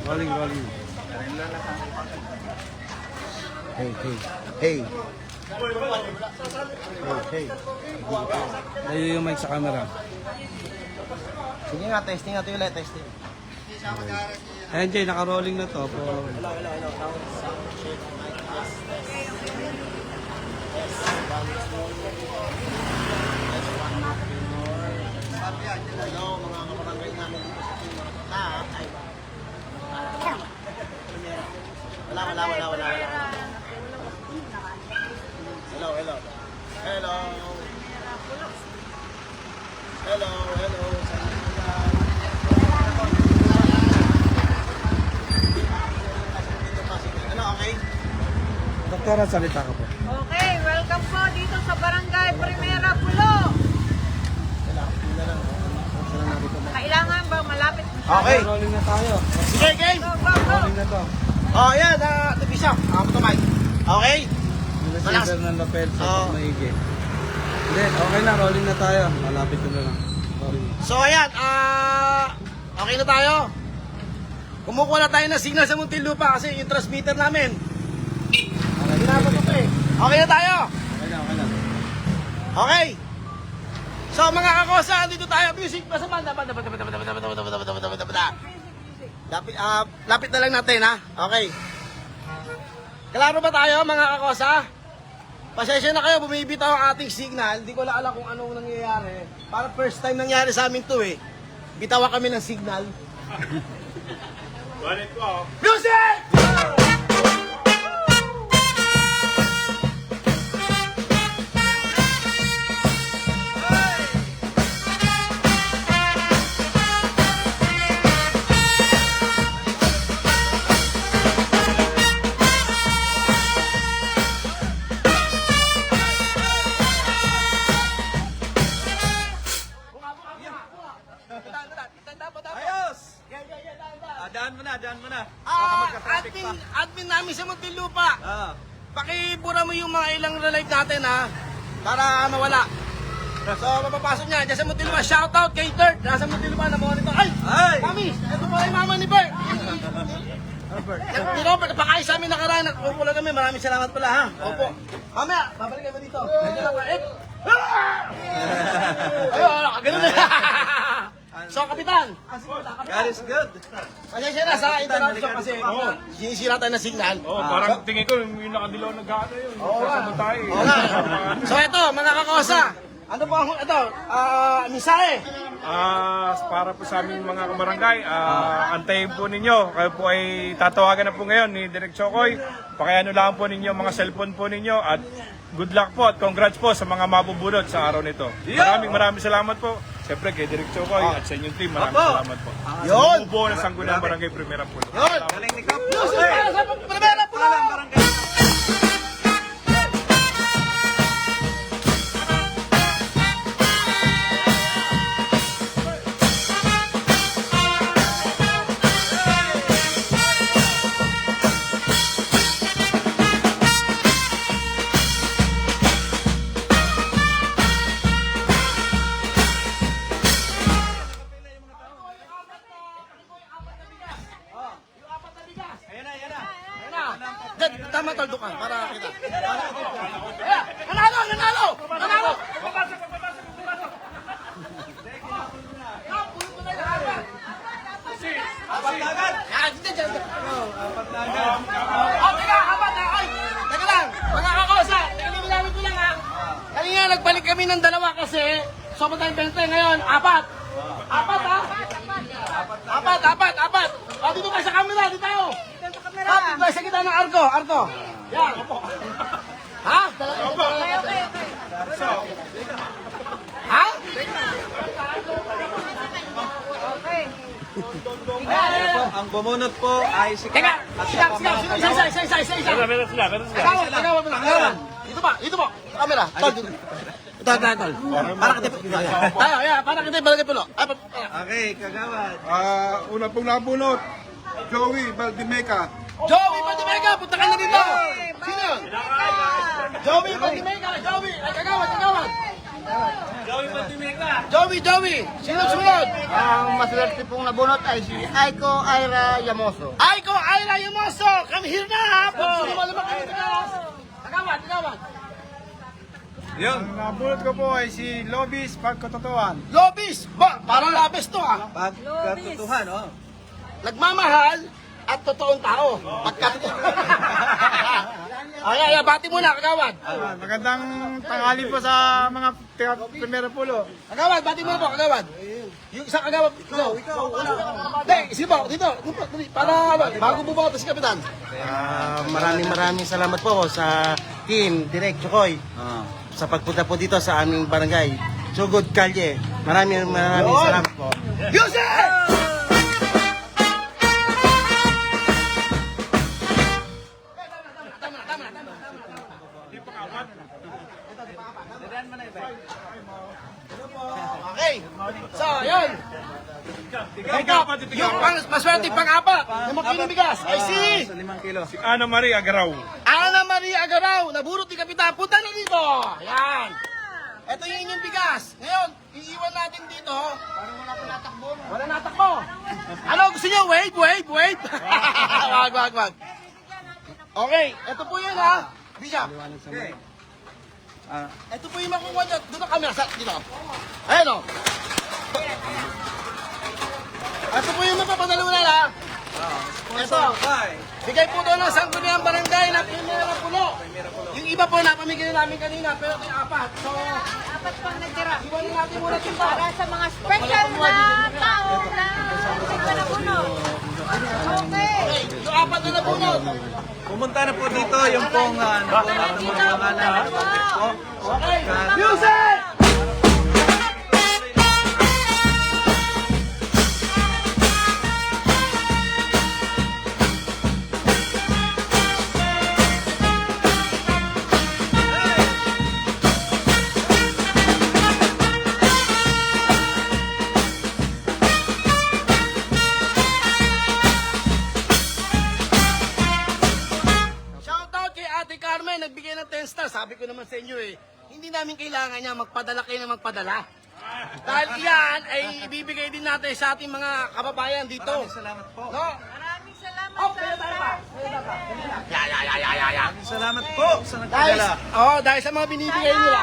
Rolling, rolling. Hey, hey, hey. Hey, hey. Layo yung mic sa camera. Sige nga, testing natin ulit, testing. Ayan, Jay, naka-rolling na to. Hello, mga kabarangay namin dito sa Team Maracata. Ay. Wala. Hello. Hello. Ano, okay? Doktora, salita ka po. Okay, welcome po dito sa Barangay Primera Pulo. Kailangan ba malapit mo siya? Okay. Rolling na tayo. Sige, game! Go, go, go! Rolling na to. Oh, yan, tibisa. Ito, Mike. Okay? Yung Malakas. receiver ng lapel sa Oo. maigi. Hindi, okay na, rolling na tayo. Malapit na lang. Rolling. So, ayan, okay na tayo. Kumukuha na tayo ng signal sa Muntinlupa kasi yung transmitter namin. Okay na tayo. Okay na. Okay. So mga kakosa, dito tayo. Music, basta banda. Lapit na lang natin, ha? Okay. Klaro ba tayo, mga kakosa? Pasensya na kayo, bumibitaw ang ating signal. Hindi ko alam kung anong nangyayari. Para first time nangyari sa amin to, eh. Bitawan kami ng signal. Balik ko. Music! Ayos! Daan mo na. Admin namin sa Muntinlupa. Ah. Pakibura mo yung mga ilang relive natin, ha? Para mawala. So, mapapasok niya. Diyan sa Muntinlupa. Shoutout kay Dirt. Nasa Muntinlupa na mga nito. Ay! Ay! Kamis! Ito po ay mama ni Bert. Ni Robert, napakain sa amin nakaraan. Opo lang kami. Maraming salamat pala, ha? Opo. Mamaya, babalik kayo dito. Medyo lang pa. Ayun, ganun na. So, Kapitan. God is good. Pasensya na sa interruption kasi sinisira tayo ng signal. Parang tingin ko yung nakadilaw na gata yun. Kasama tayo. Oo nga. So ito, mga kakosa. Ano po ang ito? Misahe. Para po sa aming mga kabarangay, antayin po ninyo. Kayo po ay tatawagan na po ngayon ni Direk Chokoy. Pakiano lang po ninyo mga cellphone po ninyo at good luck po at congrats po sa mga mabubunot sa araw nito. Maraming salamat po. Siyempre kay Direk Chokoy at sa inyong team, maraming salamat po. Yun. Sa buo ng Sangguniang Barangay Primera Pulo. Yun. Music para sa Primera Pulo. Tama taldo ka para kita. Nanalo! Teka lang, mga kakosa, nagalimin ko lang, ha. Kanina nagbalik kami ng dalawa kasi sobrang tayong 20 ngayon, apat. Apat, ha? Apat. O, dito kayo sa camera, dito tayo. Dito tayo sa kita ng Arco. Yan. Ha? Okay. Ha? Okay. Ang bumunot po ay si Teka, isa. Tagawan mo lang. Dito po. Camera. Tol, dito. Ito. Para kita. Para kita balagay pulo. Okay, kagawad. Una pong nabunot, Joey Valdimeca. Joey Valdimeca, punta ka na dito. Sino yun? Joey Valdimeca. Ay, kagawad. Joey! Sino sunod? Ang maswerte pong nabunot ay si Aiko Aira Yamoso. Aiko Aira Yamoso! Come here na! Pag sumalamang kayo tigas! Agawad! Yun. Ang nabulot ko po ay si Lobis Pagkatotohan. Lobis! Parang labis to ah. Pagkatotohan, oh. Nagmamahal at totoong tao. Pagkatotohan. Ay, bati muna, Kagawad. Magandang tanghali po sa mga Primera Pulo. Kagawad, bati muna po, Kagawad. Yung isang Kagawad, ikaw. Hindi, isibaw, dito. Para, bago bumoto si Kapitan. Maraming salamat po sa team Direk Chokoy sa pagpunta po dito sa aming barangay. Sugod Kalye. Maraming salamat po. Yusef! Okay. So, yun. Yung maswerte pang-apat na makinig bigas ay si Sa 5 kilo. Si Ana Maria Agaraw. Ana Maria Agaraw. Naburot ni Kapitan. Punta na dito. Yan. Ito yung inyong bigas. Ngayon, iiwan natin dito. Parang wala pa natakbo. Wala natakbo. Ano gusto niyo? Wave. Wag. Okay. Ito po yun ha. Bishop. Okay. Ito po yung makuha nyo. Doon ang camera sa dito. Ayan o. Ito po yung mapapadalo na ha. Ito. Bigay po doon ng Sangguniang Barangay na Primera Pulo. Yung iba po napamigay namin kanina pero ito yung apat. So, Dapat pang nagtira. iwanin natin muna ito. Para sa mga special na tao na nagpanapuno. Okay. Okay. Yung apat na nabunod. Pumunta na po dito yung pong nabunot ng mga pangalan. Okay. Music! Shoutout kay Ate Carmen, nagbigay ng 10 stars. Sabi ko naman sa inyo hindi namin kailangan niya magpadala kayo na magpadala. Dahil yan ay ibibigay din natin sa ating mga kababayan dito. Salamat po. No? Maraming salamat Oh, kaya tayo pa. Maraming salamat po sa Dahil, nagpadala. dahil sa mga binibigay nila.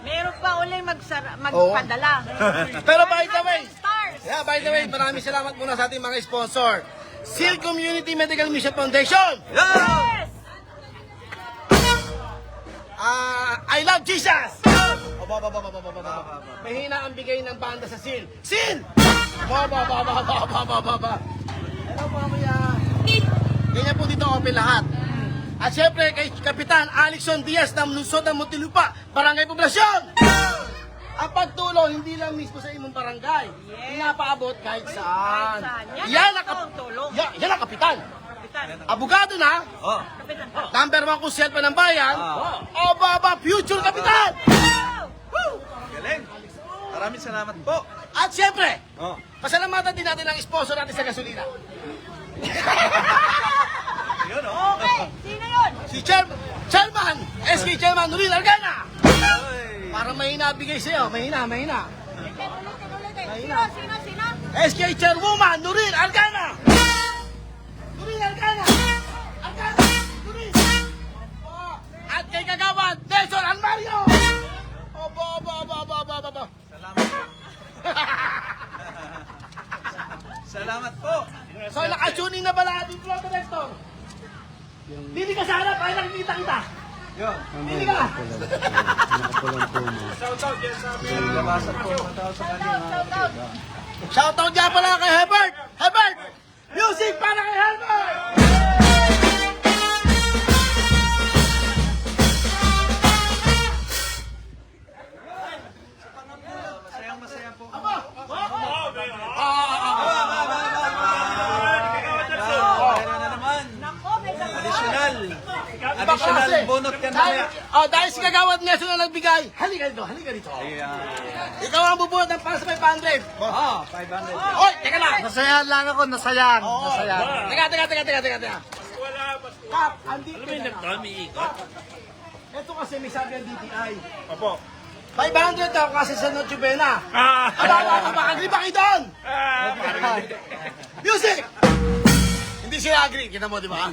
Meron pa ulit magpadala. Pero by the way, Stars. maraming salamat muna sa ating mga sponsor. Seal Community Medical Mission Foundation. Yes! I Love Jesus! Mahina ang bigay ng banda sa Seal. Seal! Hello po kaya. Ganyan po dito open lahat. At syempre kay Kapitan Alexon Diaz ng Lungsod ng Muntinlupa, Barangay Poblasyon. Ang pagtulong hindi lang mismo sa imong barangay. Pinapaabot kahit saan. Yan ang tulong. Yan ang Kapitan. Kapitan. Abogado na. Kapitan. Number 1 kung selpa ng bayan. Future Kapitan! Galing. Maraming salamat po. At siyempre, Oh. pasalamatan din natin ang sponsor natin sa gasolina. Yun, oh. Okay, sino yun? Si Chairman, SK Chairman Nurin Argana. Oy. Para mahina bigay sa'yo, mahina. Ulitin. Sino? SK Chairwoman Nurin Argana. Nurin Argana. Nurin. At kay Kagawad, Nelson Almario. Salamat po. So naka-tuning na pala ating floor director. Dili ka sa harap, ay nakikita kita. Yun. Dili ka. Labasan po. Matawag sa kanila. Shout out. Shoutout nga pala kay Herbert. Herbert! Music para kay Herbert! Masayang-masaya po. Mayroon na naman. Nako, may Additional. Kasi, Additional bonot yan mamaya. dahil si Kagawad Nelson na nagbigay, halika dito. Ikaw ang bubuhat ng para sa 500. 500. Oy, teka lang. Nasayan lang ako, nasayan. Teka. Kap, andito na lang. Ito kasi may sabi ang DTI. Opo. 500 daw kasi sa Noche Buena. Ah! Aba, makagri ba kayo doon? Ah! Music! Hindi sila agree, kita mo, di ba?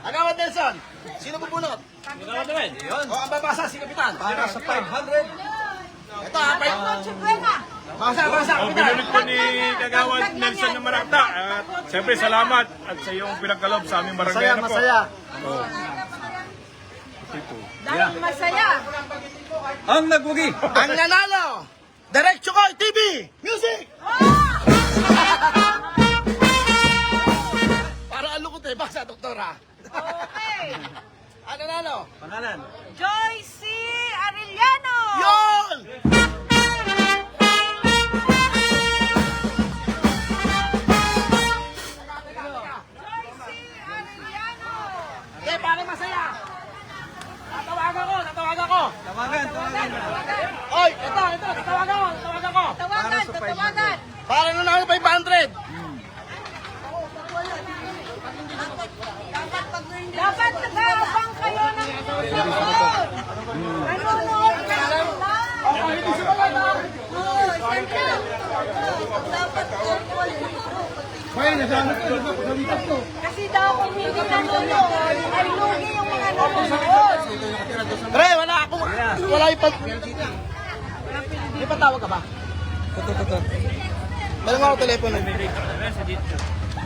Agawad Nelson, sino bubunot? O, ang babasa, si Kapitan. Para sa 500. Ito ha, Noche Buena. basa, Oh, Kapitan. binunod po ni Kagawad Nelson ng Marakta. At siyempre salamat at sa iyong pinagkalob sa aming barangay. Masaya, na po. masaya. Dahil masaya. Ang nagbugi. Ang nanalo, Direk Chokoy TV, music! Para alukot eh, basa, doktora. Okay. Ang nanalo, Pangalan. Joyce Arellano. yun! Joyce Arellano. Okay, para masaya. Tatawagan ko. Tawagan. Oy, ito, tatawagan ko. Tawagan, tatawagan. Para nanalo 500. Dapat nag-aabang kayo ng susunod. Nanonood ka lang. Oo, siyempre. Dapat kasi daw kung hindi nanonood, ay lugi yung mga nanonood. Pre, wala yung pag... May patawag ka ba? Toto. Meron ako telepono.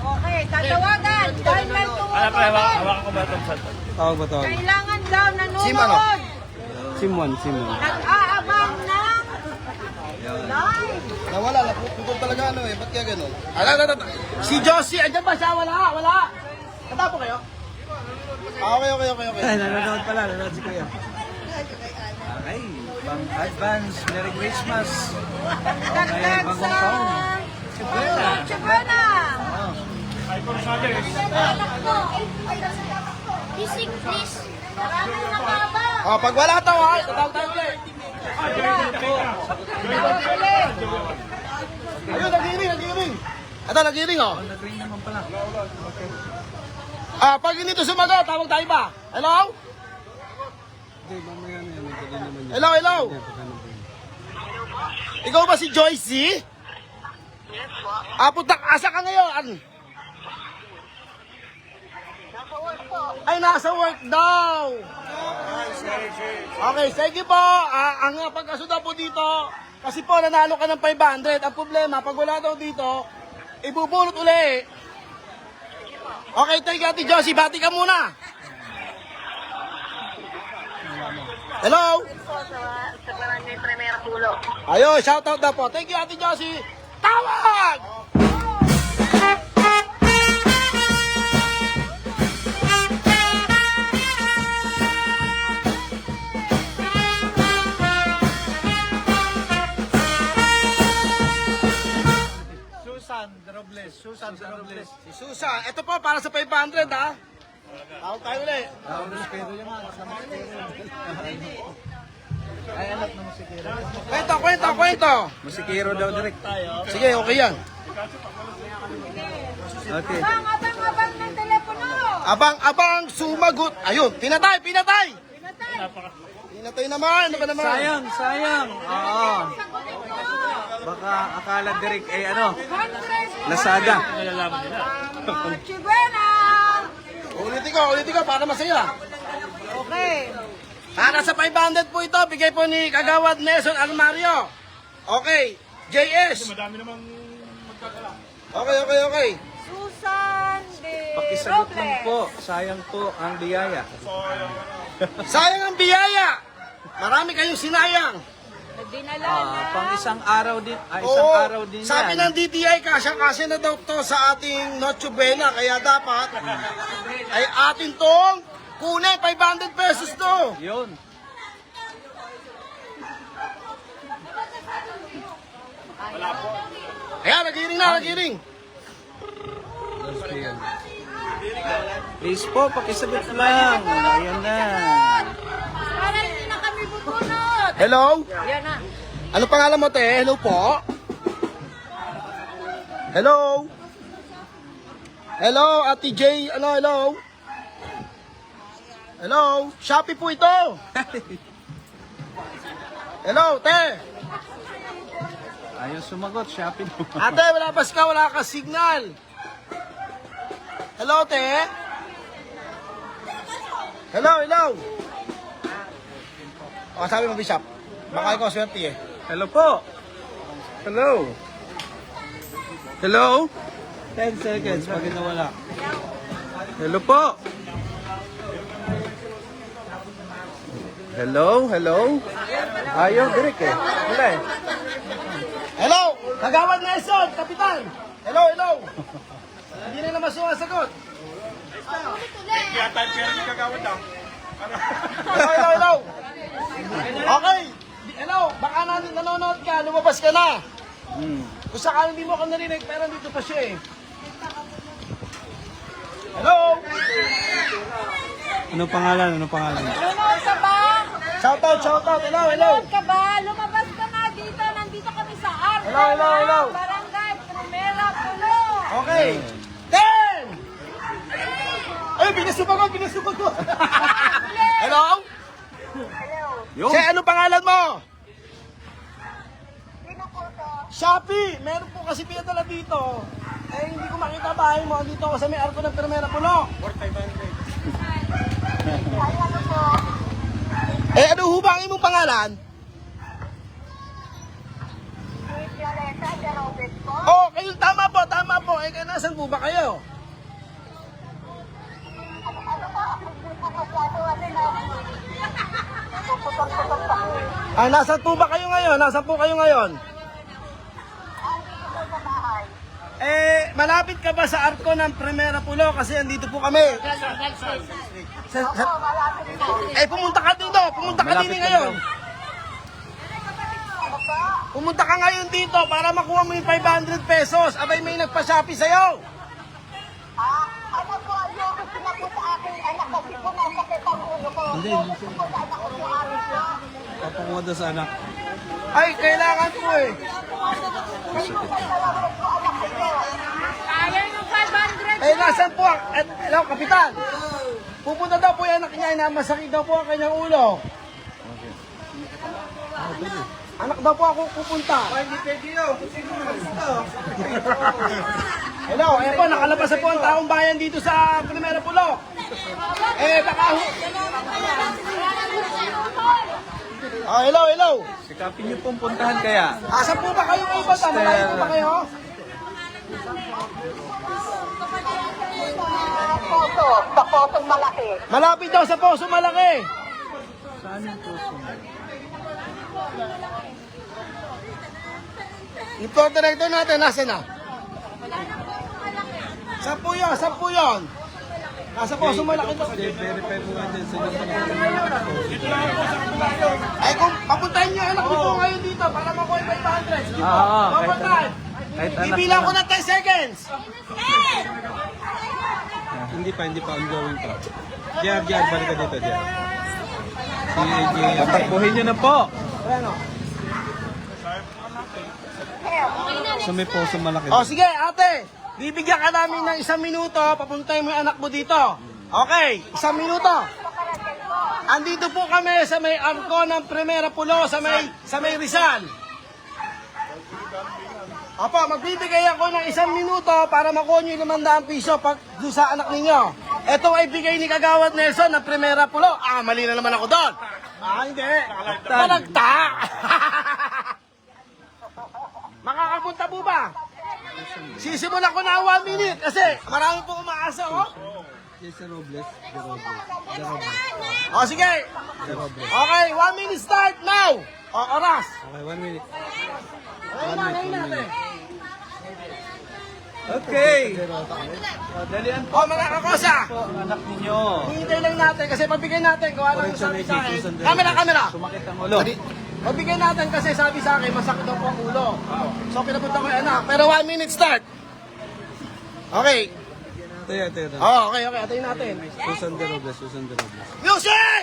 Okay, tatawagan. Dahil may tumutulong. Tawag ba tawag? Kailangan daw Sim ano? nanonood. Sim 1. Nag-aabang ng live. Nawala, napuputol talaga ano eh. Ba't kaya ganun? Si Josie, andyan ba siya? Wala. Katapo kayo? Okay. Ay, nanonood pala. Nanonood si Kuya. Okay. Pang advance. Merry Christmas. Dagdag sa Noche Buena. Ay, Gonzales. Music please. Maraming nakabang. Oh, pag wala to ha, tatawag tayo ulit. Tawag ulit. Ayun, nagiring. Ito, nagiring oh. Nag-ring naman pala. Pag hindi to sumagot, tawag tayo ba? Hello? Hindi, mamaya na yan. Madali naman yan. Hello? Hindi, pagkano po yun. Ikaw ba si Joyce? Yes po. Putak, asa ka ngayon? Ay, nasa work daw. Okay, sige po. Ang pagkasuda po dito, kasi po nanalo ka ng 500. Ang problema, pag wala daw dito, ibubulot uli. Okay, thank you, Ate Josie. Bati ka muna. Hello? Sa Barangay Primera Pulo. Ayun, shoutout na po. Thank you, Ate Josie. Tawag! Susan Robles. Si Susan. Ito po, para sa 500, ha? Tawag tayo ulit. Tawag ng Pedro yan nga. Ay, anak na musikero. Kwento. Musikero daw direct. Sige, okay yan. Okay. Abang ng telepono. Abang, sumagot. Ayun, pinatay. Pinatay. Pinatay naman. Ano ba naman? Sayang. Oo. Baka akala direct ano. Lazada. Noche Buena. Ulitin ko, para masaya. Okay. Para sa 500 po ito, bigay po ni Kagawad Nelson Almario. Okay, JS. Madami namang Okay. Susan de Pakisagot lang Robles. po. Sayang po ang biyaya. Sayang ang biyaya. Marami kayong sinayang. Dinala na. Pang isang araw din. Isang araw din Sabi yan. ng DTI, kasya na daw to sa ating Noche Buena. Kaya dapat ay atin tong kunin 500 pesos to. Yun. Ayan, nagiring. Please po, pakisagot lang. Ayan na. Para hindi na kami bubunot. Hello? Yan na. Ano pangalan mo, te? Hello po? Hello? Hello, Ate J. Hello? Hello? Shopee po ito. Hello, te! Ayaw sumagot, Shopee mo. Ate, wala ka signal. Hello, te? Hello. O, sabi mo, Bishop. Baka ikaw swerte eh. Hello po. Hello. Hello? 10 seconds pag nawala. Hello po. Hello? Ayaw, direct eh. Wala eh. Hello! Kagawad Nelson, Kapitan! Hello! Hindi na naman sumasagot. Kaya tayo pero hindi kagawad lang. Hello! Okay. Hello, baka nanonood ka, lumabas ka na. Kung sakaling hindi mo ako narinig, pero dito pa siya eh. Hello! Anong pangalan? Nanonood ka ba? Shoutout. Hello! Nanonood ka ba? Lumabas ka na dito. Nandito kami sa Arco. Hello. Barangay Primera Pulo. Okay. 10! Ay, binasubagot. Hello? Yung? Che, ano pangalan mo? Shopee! Meron po kasi pinadala dito. Eh, hindi ko makita bahay mo. Dito ako sa may Arco ng Primera Pulo. Eh, ano ho ba ang imong pangalan? Oh, kayo tama po. Eh, nasan po ba kayo? Ah, nasan po ba kayo ngayon? Eh, malapit ka ba sa Arco ng Primera Pulo? Kasi andito po kami. Pumunta ka dito. Pumunta ka din ngayon. Pumunta ka ngayon dito para makuha mo yung 500 pesos. Abay, may nagpa-Shopee sa'yo. Papakuha daw sa anak. Ay, kailangan po eh. Kaya yung 500. Eh, nasan po ang... Hello, Kapitan. Pupunta daw po yung anak niya na masakit daw po ang kanyang ulo. Anak daw po ako pupunta. Hindi pwede yun. Hello, eh po, nakalabas na po ang taong bayan dito sa Primera Pulo. Eh, baka ho... Ah, hello. Sikapin niyo pong puntahan kaya. Asan po ba kayo kay Bata? Malayo po ba kayo? Sa potong malaki. Malapit daw sa Poso Malaki. Saan yung puso mo? Ito ang director natin, nasa na? Saan po yun? Nasa Poso Malaki daw. Verify po nga din sa Ay, kung papuntahin niyo anak niyo po ngayon dito para makuha yung 500. Sige po, papuntahin. Ibilang ko ng 10 seconds. Hindi pa ongoing pa. Jar, balik ka dito, Jar. Si AJ, tatakbuhin niyo na po. Ayan o. Sa may poso malaki. O sige, ate. Bibigyan ka namin ng 1 minuto. Papuntahin mo yung anak mo dito. Okay, 1 minuto. Andito po kami sa may Arco ng Primera Pulo, sa may Rizal. Opo, magbibigay ako ng 1 minuto para makuha nyo yung 500 piso pag doon sa anak ninyo. Ito ay bigay ni Kagawad Nelson ng Primera Pulo. Ah, mali na naman ako doon. Ah, hindi. Malagta. Makakapunta po ba? Sisimulan ko na 1 minute kasi marami po umaasa, oh. Yes, Robles. O, sige. Okay, 1 minute start now. O, oras. Okay, 1 minute. Ngayon natin. Okay. Dalian po. O, mga kakosa. Po ang anak ninyo. Hihintay lang natin kasi pabigay natin kung ano yung sabi sa akin. Kamera. Sumakit ang ulo. Pabigay natin kasi sabi sa akin, masakit daw po ang ulo. So, pinapunta ko yung anak. Pero 1 minute start. Okay. Tayo. Oh, okay. Atayin natin. Susan de Robles. Music!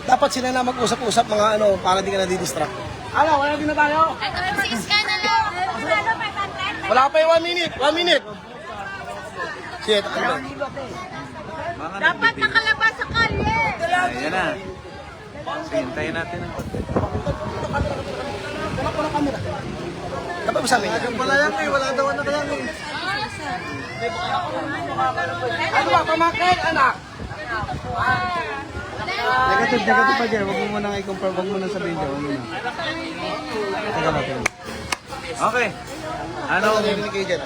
Dapat sila na mag-usap-usap mga ano, para di ka na didistract. Ano, wala din na tayo? Ito, 6 ka na lang. Ano, 500? Wala pa yung 1 minute. 1 minute. Shit. Dapat nakalabas sa kalye. Ayan na. Hintayin natin ang Dapat mo sabi. Wala yan eh, wala daw na kaya eh. Ano ba, pamangkin, anak? Negative pa dyan. Huwag mo munang i-compare. Huwag mo nang sabihin dyan. Huwag mo na. Taga natin. Okay. Ano? Narinig kayo dyan.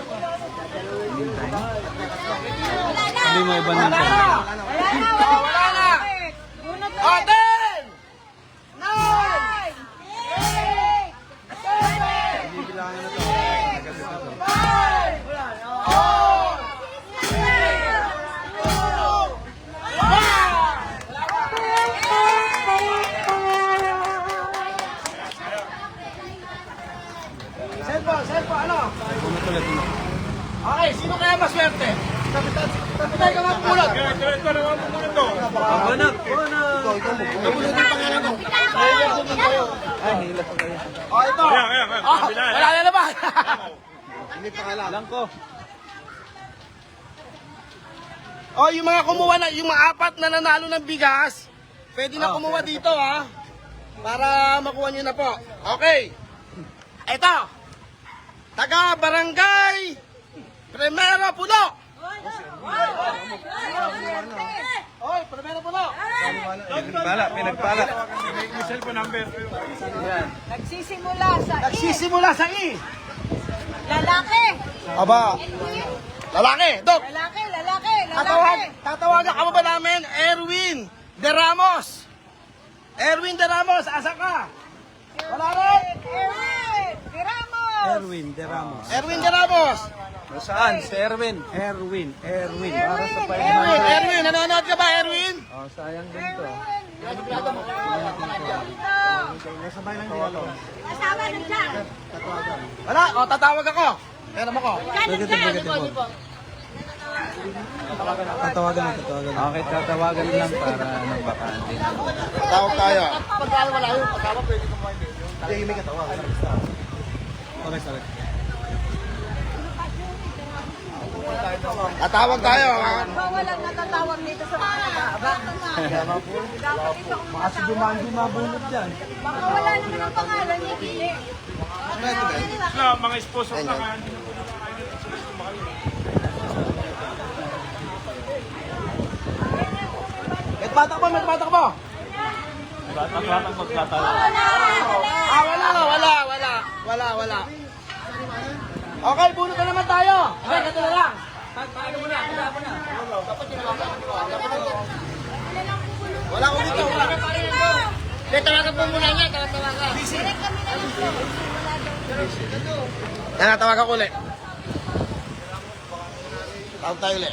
Hindi mo iba nang Wala na! Oh, 10! 9! bibilangan na to. Cellphone, ano? Ulit. Okay, sino kaya maswerte? Kapitan ka mapulot. Ito naman po muna to. Bunot! Napulot yung pangalan ko. Ay, hila pa kayo. Oh, ito. Kaya. Oh, wala na naman. Hindi pa kailangan. Lang ko. Oh, yung mga kumuha na, yung mga 4 na nanalo ng bigas, pwede na kumuha dito, ha? Para makuha nyo na po. Okay. Ito. Taga Barangay Primero Puno. Oy, Primero Puno. Pinagpala. May cellphone number. Nagsisimula sa I. Lalaki. Aba. Lalaki. Dok. Lalaki. Tatawagan ka mo ba namin? Erwin De Ramos. Erwin De Ramos, asa ka? Wala rin. Erwin De Ramos. Erwin De Ramos. Saan? Si Erwin. Erwin. Para sa Erwin, nanonood ka ba, Erwin? Oh, sayang din to. Kasama ng dyan. Wala, o tatawag ako. Pero mo ko. Tatawagan. Okay, tatawagan lang para ng bakante. Tawag tayo. Okay, sorry. Tatawag tayo. Ha? Walang natatawag dito sa mga baba. Baka si Jumanji mabunod dyan. Baka wala naman ang pangalan niya. Hindi. Mga sponsor na kaya. May bata ka ba? Batang magtatawa. Wala. Okay, bunot na naman tayo. Okay, ganito na lang. Wala ko dito. Tawagan po muna niya. Tawagan. Tawagan ko ulit. Tawag tayo ulit.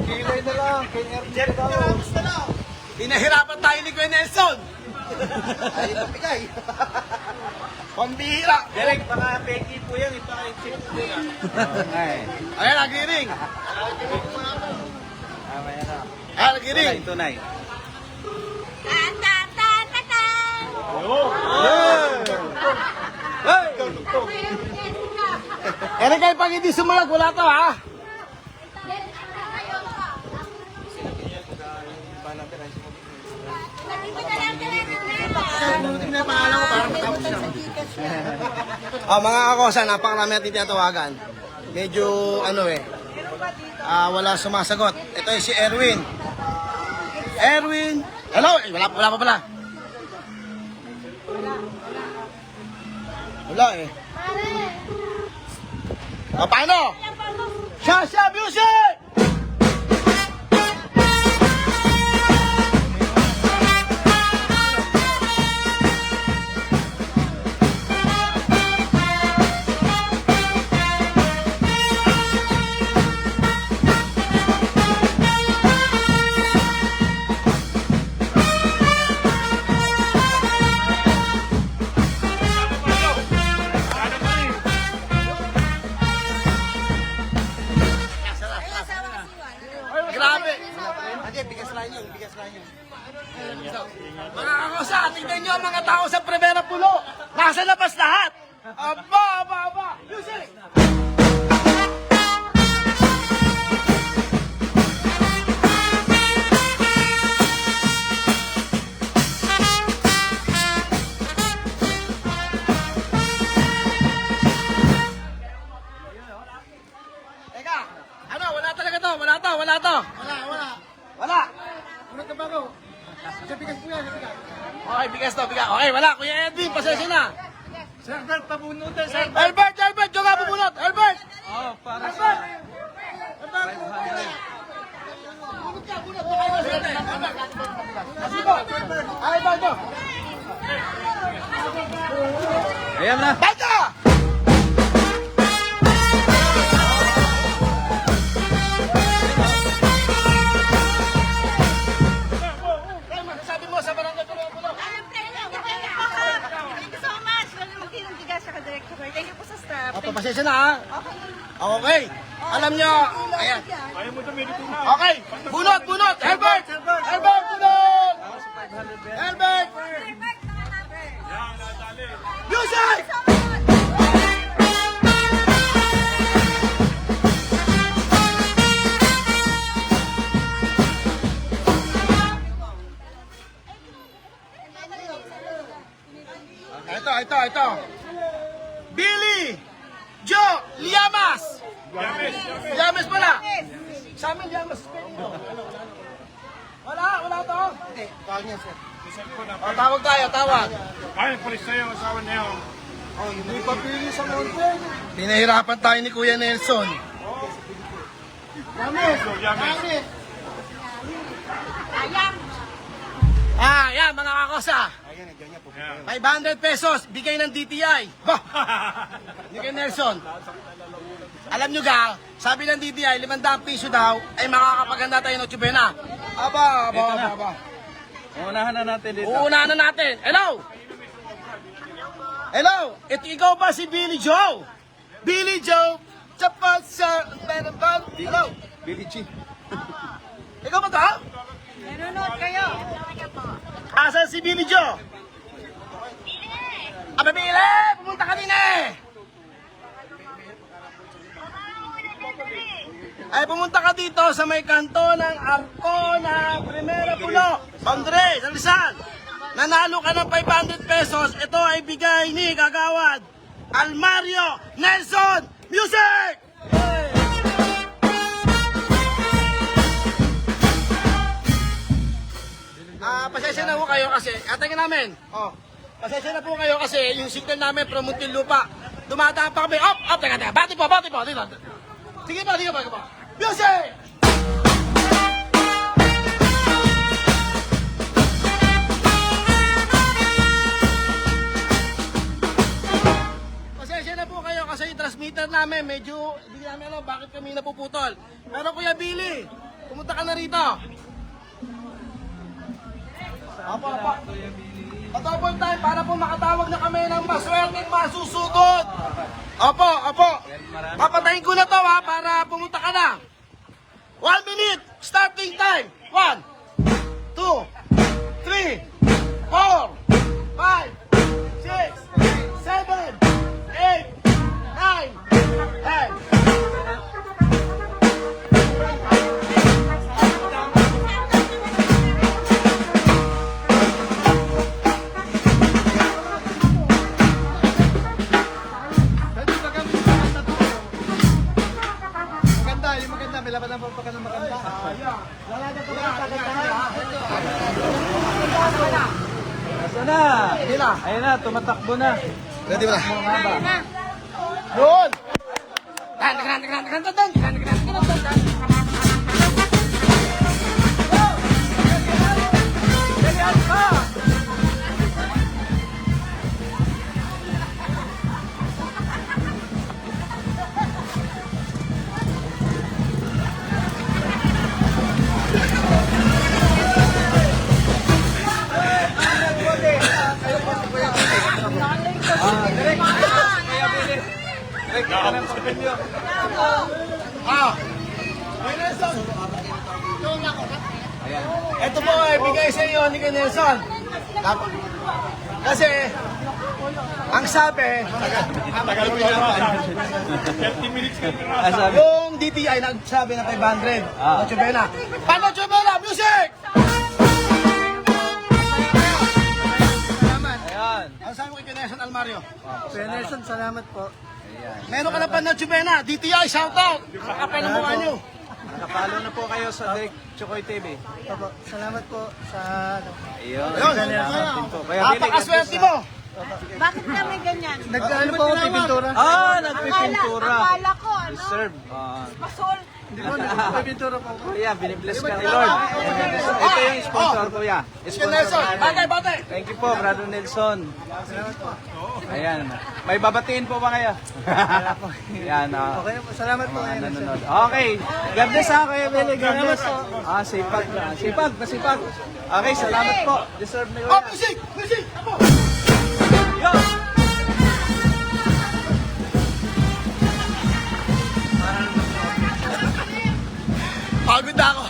Kilay na lang. Kay Erwin daw. Pinahirapan tayo ni Kuya Nelson. Ay, ito pigay. Pambihira. Derek, baka peki po yan. Ipaka-exit po yan. Ayan, nagiring. Mamaya na. Ayan, nagiring. Tunay. Ano kayo pag hindi sumalag, wala to, ha? Mga kakosa, napakarami natin tinatawagan. Medyo, wala sumasagot. Ito si Erwin. Erwin! Hello? Wala pa pala. Wala eh. Paano? Shasha Music! Grabe. Hindi, bigas lang yun, bigas lang yun. Mga kakosa, tingnan nyo ang mga tao sa Primera Pulo. Nasa labas lahat. Aba. Music! Teka, ano, wala talaga to. Wala. Ano ka ba ko? Sa bigas po yan, Okay, bigas to, bigas. Okay, wala. Kuya Edwin, pasensya na. Sir Bert, pabunutin, Sir. Albert, yung nga pumunot. Albert! Oh, para Albert! sa 500. Bunot ka, bunot. Baka yung maswerte. Albert, yo. Ayan na. Bata! Ano masasabi mo sa barangay Pulo? Thank you so much. Maging ng bigas sa Director. Thank you po sa staff. Opo, pasensya na ha. Okay. Alam nyo, ayan. Ayaw mo tumili ko na. Okay, bunot. Albert, bunot. Albert. Yan, nadali. Music! Ito. Billy! Joe! Liamas! Liamas pala! Sa amin, Liamas. Wala to? Hindi, tawag niya, sir. O, tawag tayo. Ay, polis na yung asawa niya. Oh, yun na. Pinahirapan tayo ni Kuya Nelson. So, yamis. Yan, mga kakosa. Ayan, nandiyan niya po. 500 pesos, bigay ng DTI. Bah! Ni Kuya Nelson. Alam nyo ga, sabi ng DTI, 500 piso daw, ay makakapaganda tayo ng Chubena. Aba. Unahan na natin dito. Uunahan na natin. Hello, ito ikaw ba si Billy Joe? Billy Joe, chapat sa Hello, Billy G. ikaw ba to? Nanonood kayo. Asan si Billy Joe? Billy! Pumunta ka din eh! Ay, pumunta ka dito sa may kanto ng Arcona, Primera Pulo, Boundary, sa Rizal. Nanalo ka ng 500 pesos. Ito ay bigay ni Kagawad Almario Nelson. Music! Pasensya na po kayo kasi, tingnan namin. Pasensya na po kayo kasi yung signal namin from Muntinlupa. Dumadaan pa kami. Teka. Bati po. Dito. Sige pa. Music! Pasensya na po kayo kasi yung transmitter namin medyo hindi namin alam bakit kami napuputol. Pero Kuya Billy, pumunta ka na rito. Apo. Patapon tayo para po makatawag na kami ng maswerteng masusugod. Opo. Papatayin ko na to ha para pumunta ka na. 1 minute. Starting time. 1, 2, 3, 4, 5, 6, 7, 8, 9, 10. Maganda, may laban ng pagpaka ng maganda. Nasaan na? Hindi na. Ayun na, tumatakbo na. Ready ba na? Mahaba. Yun! Ito po ay bigay sa iyo ni Kuya Nelson. Kasi, ang sabi, 30 minutes ka na. Sabi, yung DTI nagsabi na 500. Noche Buena. Paano Noche Buena? Music! ayan. Ano sabi mo kay Kuya Nelson Almario? Kuya Nelson, salamat po. Meron ka na pa Noche Buena. DTI, shout out! Kakapal ang mukha nyo. Nakapalo na po kayo sa Direk Chokoy TV. Opo, salamat po sa Ayun. Ayun. Salamat din po. Kaya Billy, Napakaswerte mo. Bakit kami ganyan? Nag-ano po ako, pipintura? nagpipintura. Akala ko, ano? Deserve. Pasol. Hindi po, nagpipintura po. Kuya, binibless ka ni Lord. Ito yung sponsor, kuya. Kuya Sponsor Nelson, namin. batay, batay. Thank you po, Brother Nelson. Ayan. May babatiin po ba kayo? Ayan. Okay, salamat po. Kuya Nelson. Nanonood. Okay. God bless ha, Kuya Billy. God bless. Sipag na. Sipag na sipag. Okay, salamat po. Deserve ni Oh, Kuya. music! Music! Apo! Yo! Pagod na ako.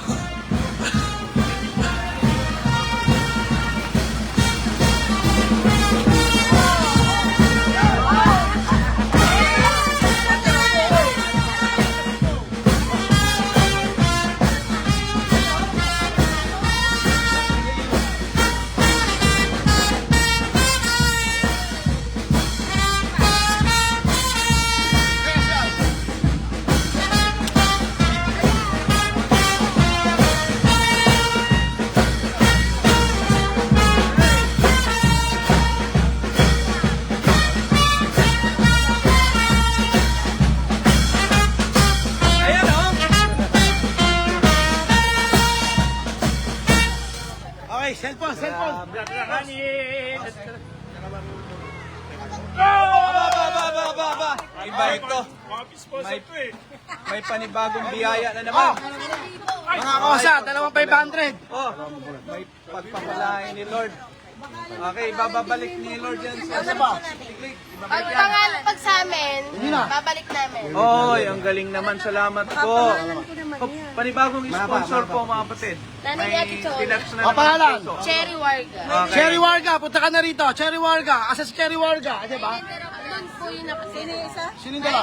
Ayan o. Okay, cellphone, cellphone. Ba. Iba ito. Sponsor to eh. May panibagong biyaya na naman. Mga kosa, 2,500. Oh, may pagpapalain ni Lord. Okay, bababalik ni Lord yan sa Pag sa amin, babalik namin. Oy, ang galing naman. Salamat po. Panibagong sponsor po mga kapatid. Nanay May Ate Chol. deluxe na Papahalan. puso. Cherry Warga. Okay. Cherry Warga, punta ka na rito. Cherry Warga. Asa si Cherry Warga? Di ba? Doon po yung Sino yung isa? Sino yung dala?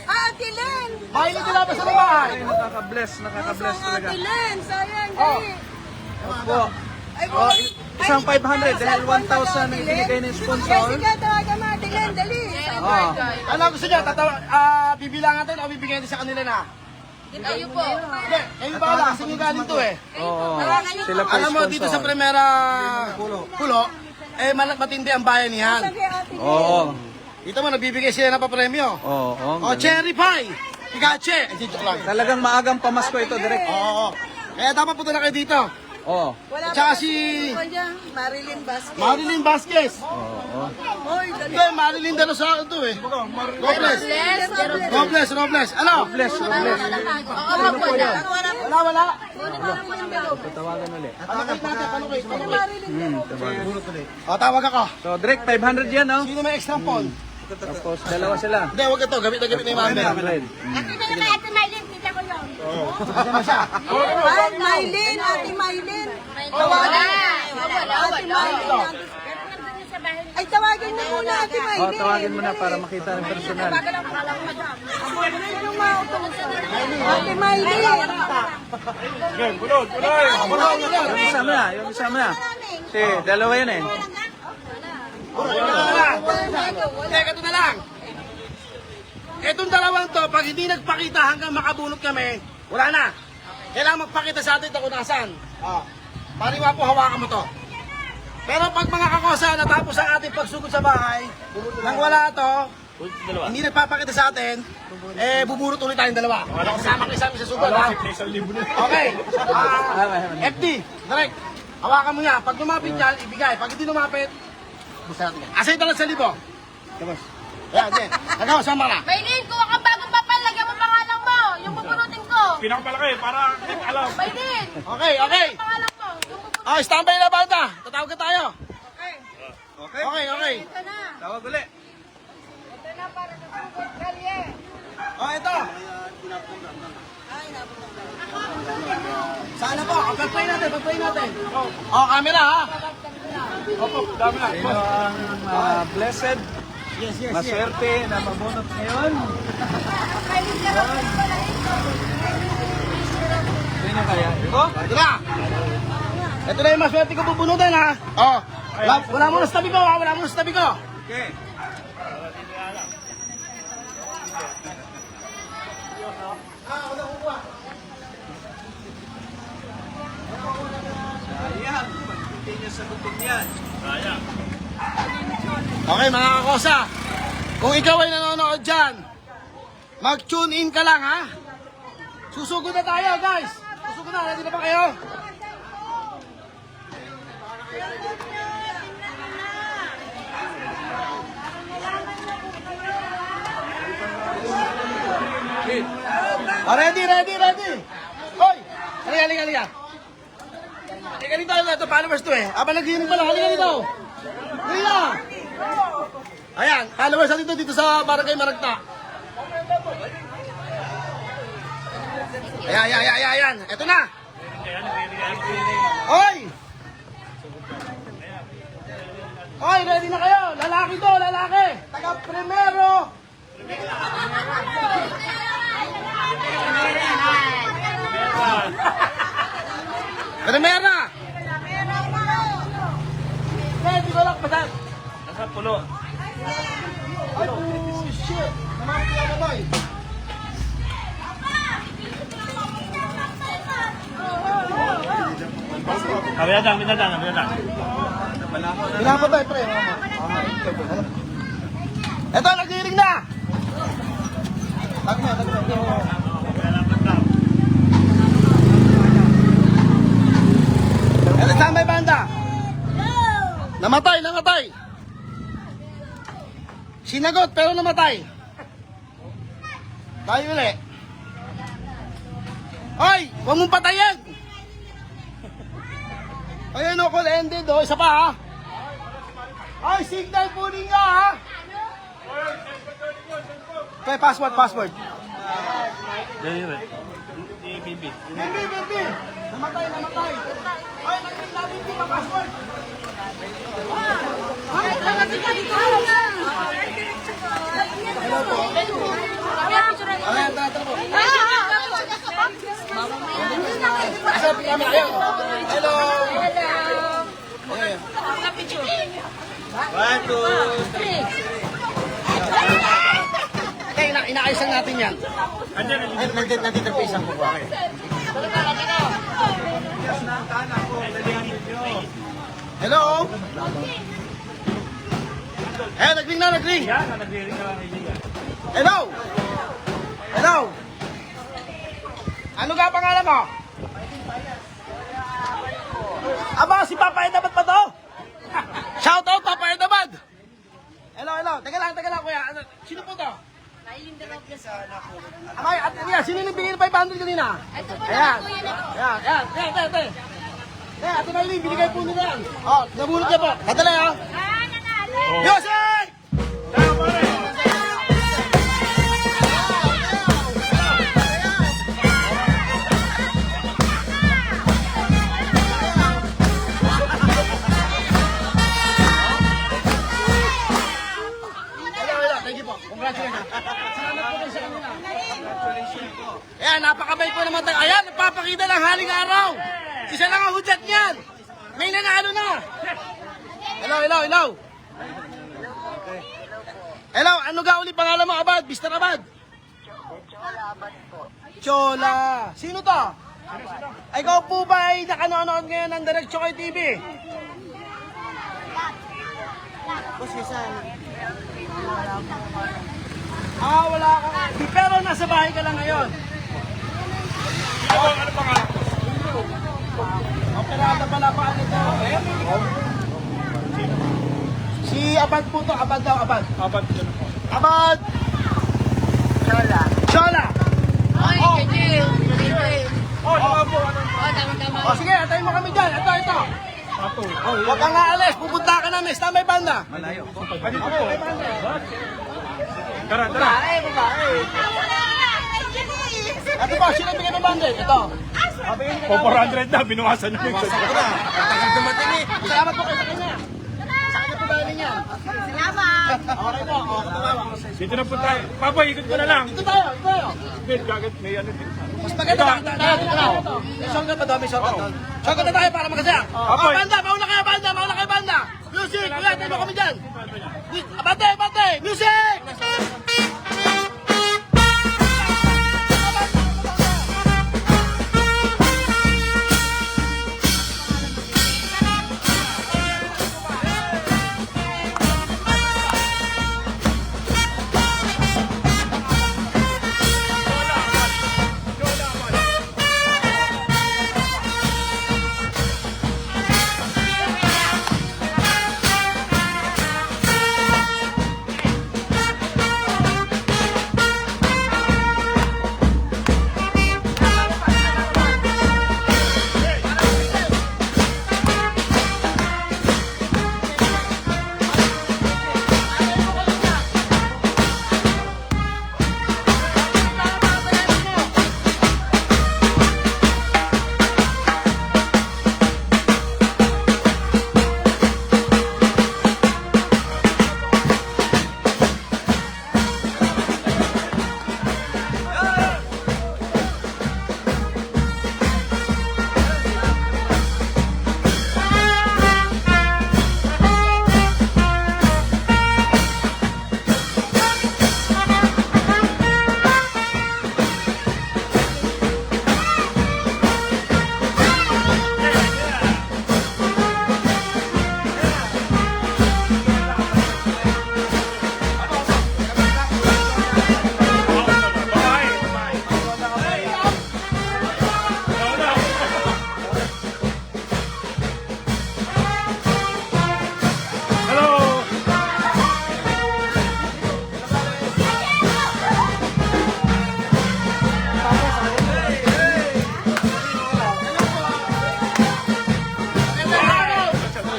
Ate Len! Bahay nito lang pa sa bahay. Ay, nakaka-bless talaga. Len! Sayang, Oh. Opo. Oh, isang 500 dahil 1,000 ang binigay ng sponsor. tawagan mo Ate Len, dali! Cherry Warga. Ano gusto niya? Bibilangan tayo o bibigyan natin sa kanila na? Kayo po. Hindi, kayo ba lang? Kasi galing to eh. Oo. Sila po Alam mo, dito sa sponsor. Primera Pulo, matindi ang bayan niyan. Oo. Dito mo, nagbibigay sila ng papremyo. Oo. O, cherry pie! Pikache! Joke lang. Talagang maagang pamasko ito, direct. Oo. Kaya dapat punta na kayo dito. Oo. At saka si Marilyn Vasquez. Marilyn Vasquez. Oo. Hindi, Marilyn Dano sa akin to eh. Robles. Robles. Robles. Ano? Bless. Oo, wag po na. Wala. Tawagan ulit. Panukay. O, tawag ako. So, direct 500 yan, no? Sino may extra phone? Tapos, dalawa sila. Hindi, wag ito. Gamit na gamit na yung mami. 500. Ate na Ate Maylin, kita ko yun. Kasama siya. Ay, Maylin, Ate Maylin. Wala. Ay, tawagin mo muna, Ate Maylin. Oh, tawagin mo na para makita ng personal. Ate Maylin. Bulod. Yung isama na. Si, dalawa yan eh. Teka, ito na lang. Itong dalawang to, pag hindi nagpakita hanggang makabunot kami, wala na. Kailangan magpakita sa atin kung nasaan. Pariwa po, hawakan mo to. Pero pag mga kakosa, natapos ang ating pagsugod sa bahay, nang wala to, hindi nagpapakita sa atin, bubunot ulit tayong dalawa. Kasama kayo sa amin sa sugod, ha? Okay. FD, direct. Hawakan mo niya. Pag lumapit yan, ibigay. Pag hindi lumapit, busa natin yan. Asay talang sa libo. Tapos. Ayan, ayan. Nagawa, sama ka na. Maylin, kuha kang bagong papel. Lagyan mo pangalan mo. Yung bubunutin ko. Pinakamalaki para alam. Maylin, Okay, okay. pangalan mo. Yung bubunutin Oh, standby na banda. Tatawag ka tayo. Okay? Okay. ko na. Tawag ulit. Ito na para sa sugod kalye. Oh, ito. Sana po, pag-play natin, Oh, camera ha. Opo, dami na. Sino ang blessed, maswerte na mabunot ngayon? Sino kaya? Ito? Ito na. Ito na yung maswerte ko pupunutan ha. Oh, wala mo na sa tabi ko ha, wala mo na sa tabi ko. Okay. Sayang, pag-hindi niya sagutin yan. Okay mga kakosa, kung ikaw ay nanonood dyan, mag-tune in ka lang ha. Susugod na tayo guys. Susugod na, ready na ba kayo? Ready. Hoy! Halika. Halika dito, ito followers to eh. Aba naghihinig pala, halika dito. Halika! Ayan, followers natin dito sa Barangay Maragta. Ayan. Ito na. Hoy! Hoy, ready na kayo. Lalaki to, lalaki. Taga primero. Primera. Ready ko lang, pasan. Nasa pulo. Ay, oh, shit. Naman ko lang boy. Kabiyadang. Pinapatay, pre. Ito, naghihiling na. Tabi mo. Ito, saan may banda? Namatay. Sinagot, pero namatay. Tayo ulit. Hoy, huwag mong patayin. Ayun o, call ended o. Isa pa ha. Ay, signal po ninyo ha. Okay, password. BB. Bibi. Namatay. Ay, natin yung password. Ayan, tara po. Asa, kami kayo. Hello. One, two, three. Okay, inaayos natin yan. Nandito pa isang buwa. Hello. Nagring na. Hello. Ano ka pangalan mo? Aba, si Papa Edabad pa to? Shout out, Papa Edabad. Hello. Teka lang, kuya. Sino po to? Ay, at sino yung bigyan ng 500 kanina? Ayan. Ate Maylin, binigay po nila yan. Oh, nabulot niya po. Kadali ha. Yosek! Thank you po. Congratulations. Salamat po kayo sa kanila. Ayan, napakabait po naman tayo. Ayan, nagpapakita ng haling araw. Isa lang ang hudyat niyan. May nanalo na. Hello. Hello, ano ga uli pangalan mo, Abad? Mr. Abad? Chola. Sino to? Ikaw po ba ay nakanonood ngayon ng Direct Chokoy TV? Wala ka. Pero nasa bahay ka lang ngayon. Ano pangalan? Operada pala pa ito. Si Abad po to. Abad daw, Abad. Abad. Abad! Chola! O sige, atayin mo kami dyan. Ito. Huwag kang aalis. Pupunta ka namin. Sa may banda. Malayo. Tara. Ito po, sino bigyan ng bandit? Ito. Po 400 na, binuwasan na yung Salamat po kayo sa kanya. Sa kanya po galing yan. Salamat. Okay po, katawa. Dito na po tayo. Papa, ikot ko na lang. Ito tayo, ito tayo. Wait, gagat, may ano din. Mas maganda nakita tayo dito na. May shotgun pa doon, may shotgun doon. Shotgun na tayo para magkasya. Apoy. Banda, mauna kayo banda. Music, kuya, tayo mo kami dyan. Bante, music!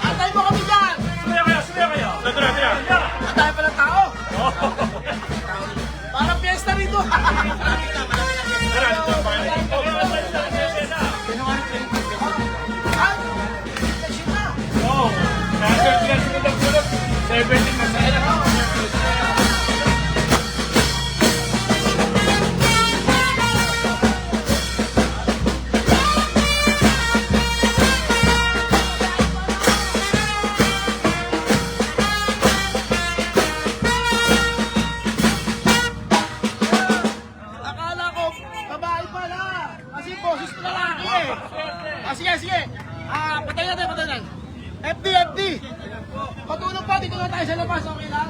Antay mo kami dyan! Sumayo kayo. Tira. Ang dami palang tao! Parang fiesta rito! Tara, dito pa kayo. Ay! Election na! Oo. Nasa sunod. 17 na sa Akala ko, babae pala! Kasi boses ko lalaki eh! Sige. Patay natin. FD! Patulong pa, dito na tayo sa labas, okay lang?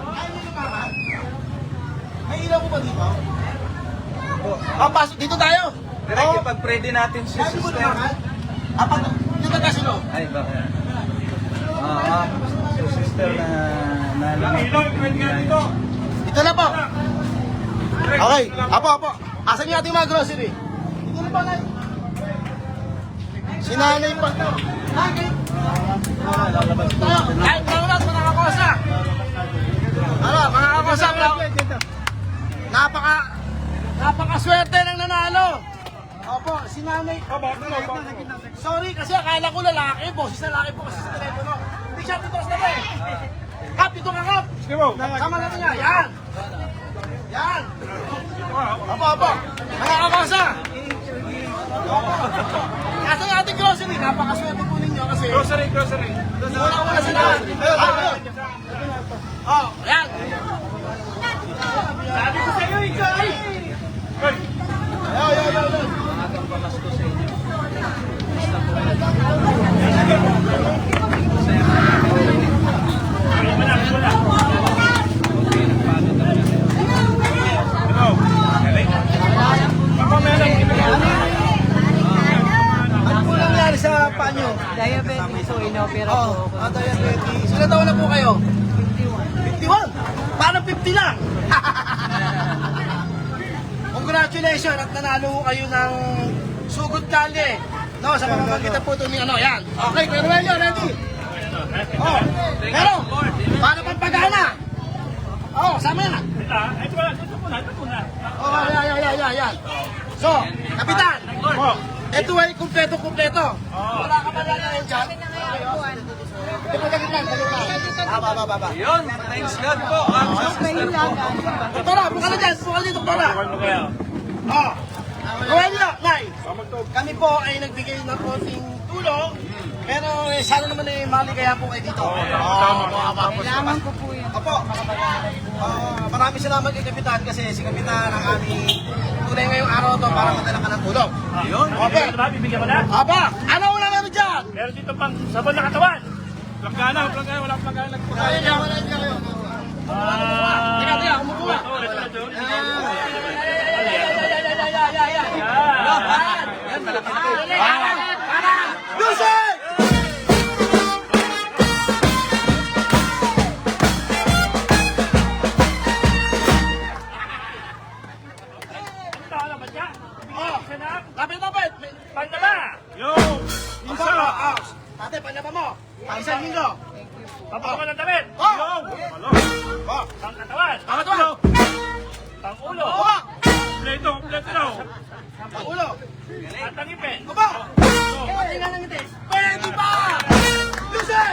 Ay, hindi lumakan? May ilaw ko ba dito? Pasok, dito tayo! Direct, ipag-pray natin si Ay, hindi mo sister. lumakan? Yung taga-sino? Ay, bakit? Si sister na Ilaw, pwede nga dito. Dito na po! Okay, apo. Asan yung ating mga grocery? Dito na po, Nay. Si nanay pa. Kahit naulat, mga kakosa. Mga kakosa, napakaswerte ng nanalo. Opo, si nanay. Sorry, kasi akala ko lalaki. Boses lalaki po kasi sa telepono. Hindi siya titos na ba eh. Kap, dito ka, Kap. Sama natin niya. Yan. Opo. Mga kakosa. Kasi yung ating grocery, napakaswerte po ninyo kasi Grocery. wala sila. Yan. Sabi ko sa'yo, ikaw ay. Hoy. Ano po nangyari sa panyo? Diabetes po, inopera po ako. Diabetes. Ilan taon na po kayo? 51. Parang 50 lang. Congratulations at nanalo ko kayo ng Sugod Kalye. No, sa pamamagitan po ito ni ano, yan. Okay, pero Relio, ready? Pero, paano pang pagana? sama yan. Ito muna. Oh, yan. So, Kapitan, ito ay kumpleto. Wala ka ba lang dyan? Baba. Yun, thanks God po. Doktora, buka na dyan. Buka dito, doktora. Oh. Noelia, Nay. Kami po ay nagbigay ng konting tulong. Pero sana naman maligaya po kayo dito. Kailangan ko po yun. Apo, maraming salamat kay Kapitan kasi si Kapitan ang aming tunay ngayong araw to para madala ka ng tulong. Yun. Okay. Bibigyan mo na. Aba, ano una meron dyan? Meron dito pang sabon na katawan. Planggana, wala planggana. Wala kayo. Teka, kumukuha. Lucy! Lapit. Pandaba! Yo! Isa! Ate, panaba mo. Isang linggo. Papakuha ng damit! Oh! Yo! Malo! Oh, Pang katawan! Pang katawan! Pang ulo! Oba! Kompleto daw! Ang ulo. At ang ipin! Oba! Pati nga ng ngiti. Pwede pa! Lucy!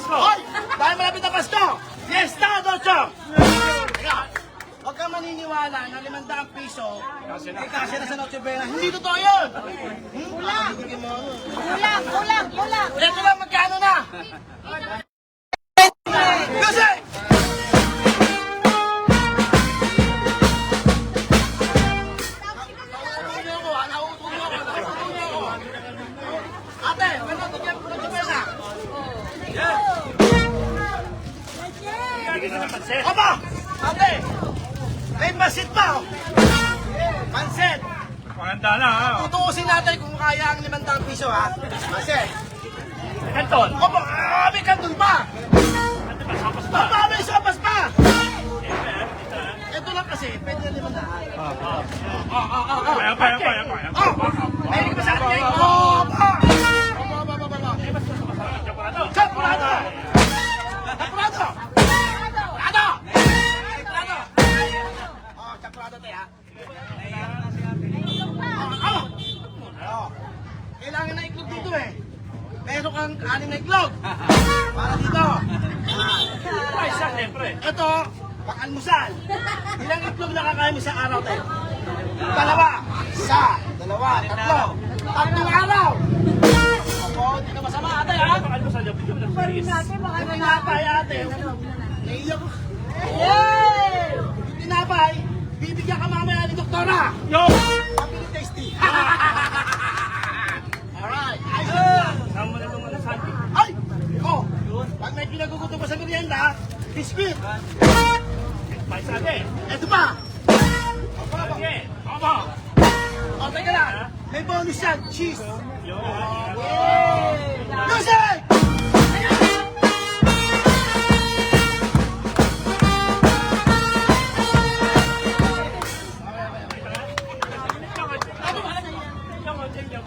Hoy! Dahil malapit na Pasko! Fiesta, Docho! Teka, huwag kang maniniwala na 500 piso ay kasya na sa Noche Buena. Hindi totoo yun! Kulang! Kulang. Ito lang magkano na! Lucy! Ate, ano tigyan ko Noche Buena? Aba! Ate! May pansit pa! Pansit! Panganda na ha! Tutuusin natin kung kaya ang 500 piso ha. Pansit! Kanton! Opo! May kanton pa! Aba! May sopas pa! Ito lang kasi, pwede na 500. Kaya. Oh! May ka ba sa atin? Oh! Aba! Champurado! Champurado! Oh, champurado tayo ha. Kailangan na iklog dito eh. Meron kang 6 na iklog. Para dito. Ay, siya, siyempre! Ito, pang-almusal. Ilang itlog nakakain mo sa araw tayo? 2. 1, 2, 3. 3 araw. Opo, hindi na masama ate ha. Ano sa job? Yung tinapay ate. Naiyak ko. Yung tinapay, bibigyan ka mamaya ni Doktora. Yo! Happy tasty. Alright. Saan mo na itong mga santi? Ay! Oh! Pag may pinagugutom pa sa merienda, biscuit. May sate! Ito pa. Sige! Opo! O, teka lang. May bonus yan. Cheese. Yo! Music!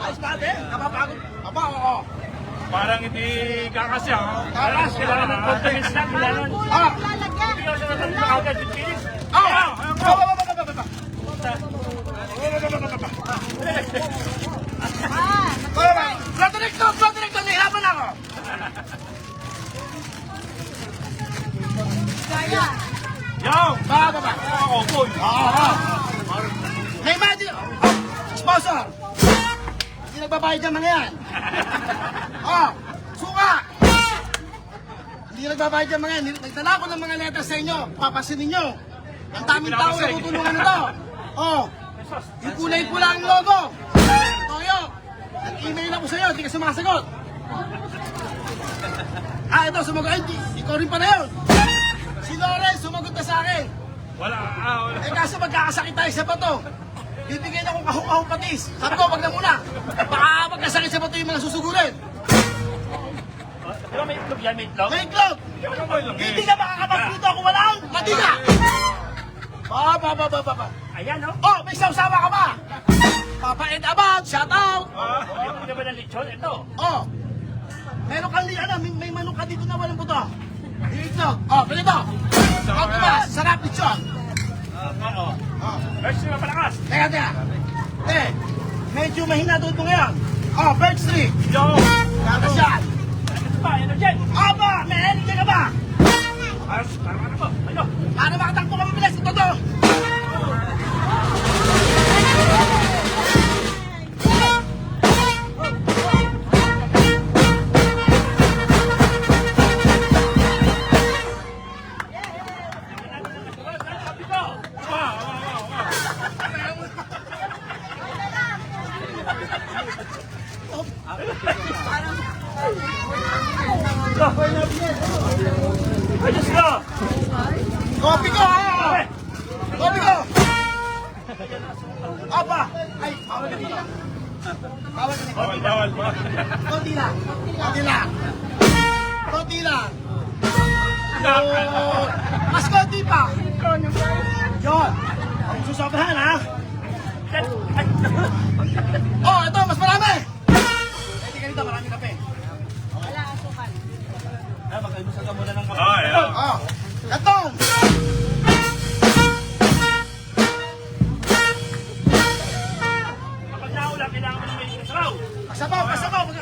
Ayos ba ate? Napapagod? Aba, oo. Parang hindi kakasya. Kakas. Kailangan ng confidence lang. Kailangan. Ah! Hindi ako sa natin agad with Felix. Ah! Plato recto, nahirapan ako. Yo! Baba. Ako, boy! May magic. Sponsor. Hindi nagbabayad ng mga yan. Suka. Hindi nagbabayad ng mga yan. Nagdala ko ng mga letters sa inyo. Papasin ninyo. Ang daming tao na tutulungan nito. Yung kulay pula ang logo. Toyo. Nag-email ako sa'yo. Hindi ka sumasagot. Ito, sumagot. Ay, ikaw rin pa na yun. Si Loren, sumagot na sa akin. Wala. Kaso magkakasakit tayo sa bato. Bibigyan akong kahong-kahong patis. Sabi ko, wag na muna. Baka magkasakit sa bato yung mga susugurin. Pero may itlog yan, may itlog. May itlog! Hindi ka makakapagluto kung walang matika! Ba. Ayan, no? Oh, may sausawa ka ba? Papa and Abad, shout out! Ayaw ko naman ng lechon. Ito. Oh, meron kang may manok ka dito na walang buto. Dito. Oh, ganito. Oh, diba? Sarap dito. Oo. First, yung mapalakas. Teka. Medyo mahina doon ito ngayon. Oh, birch tree. Yo! Gatas yan. Ano ba? Energy! Aba, may energy ka ba? Parang ano po? Ano? Para makatakbo ka mabilis. Ito to. Sabi ko! Ayos ka! Kopi ko, ha? Kopi ko. Aba. Ay, bawal ka dito. Bawal ka dito. Bawal. Konti lang. Mas konti pa. Yun. Ang susobrahan, ha? Oh, ito, mas marami. Pwede ka dito, marami kape. Ayan. Oh, ito. Kapag naula, kailangan mo ng may kasabaw. Kasabaw. Kasabaw ako.